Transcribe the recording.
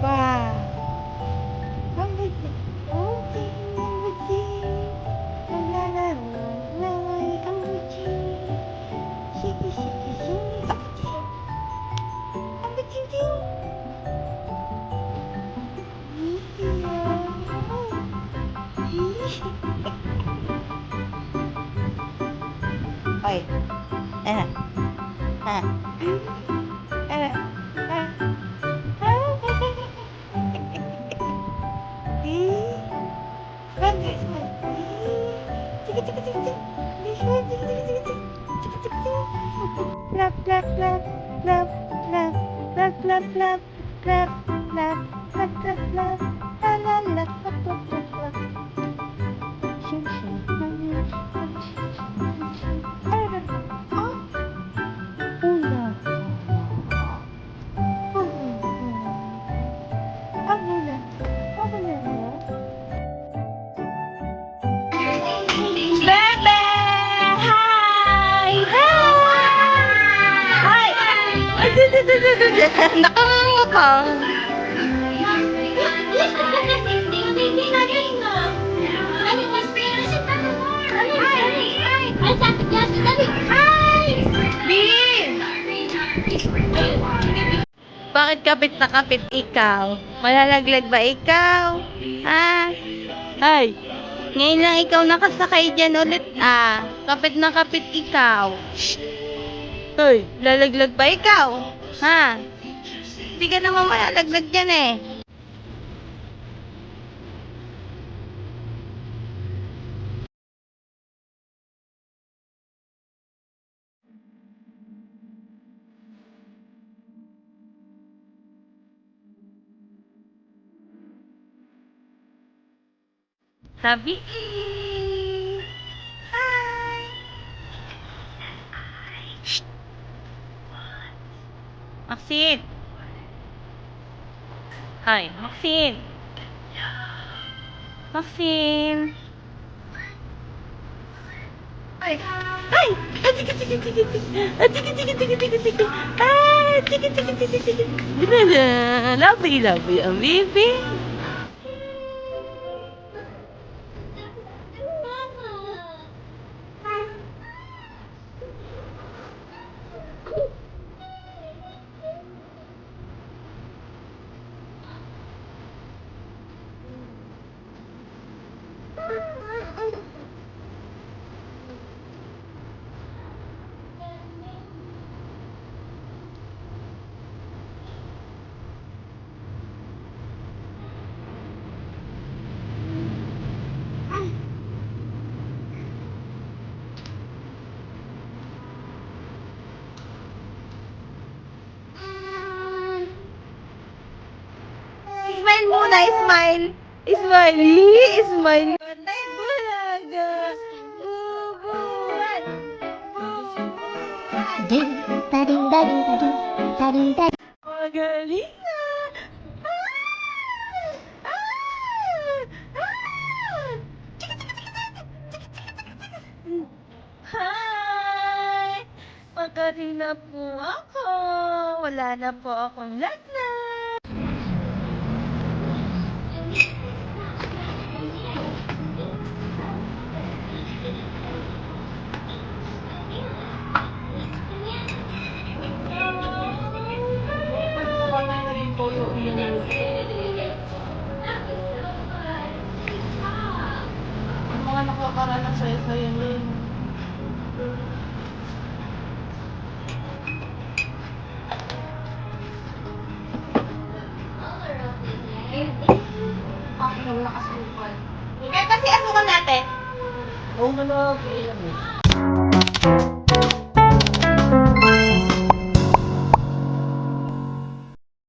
Wow. Ang buti. Okay, ang buti. Naglalaro na ang buti. Sige, sige, sige. Ang buti. Ang buti din. Oy. Ah. Ah. Ah. Ah. Clap, clap, clap, clap, clap, clap, clap, clap, clap, clap, clap, clap, clap, la la la, clap, clap, clap, clap. Shoo, shoo, shoo, shoo. Ah, una. Abula. Abula. Bebe! Hi! Hi! Nakangakang. Bakit kapit na kapit ikaw? Malalaglag ba ikaw? Ha? Ay, ngayon lang ikaw nakasakay dyan ulit ah. Kapit na kapit ikaw. Hoy, lalaglag ba ikaw? Ha? Hindi ka naman malalaglag dyan eh. Sabi, hi! Shh! Maxine! Hi, Maxine! Maxine! Ay! Ay! Ah, sige, sige, sige, sige. Ah, sige, sige, sige, sige, sige. Ah, sige, sige, sige, sige. Lovely, lovely, ang baby. Smile muna, smile. Smile. Smile. Patay bulaga. Bubuan. Bubuan. Magaling na. Ah! Ah! Ah! Chika, chika, chika, chika, chika, chika, chika, chika. Hi! Magaling na po ako. Wala na po akong lagnat. Ang mga nakakaranas sa isa-isa yun. Bakit ang lakas upan? Kaya kasi asukan natin. Oo, malaki yan eh.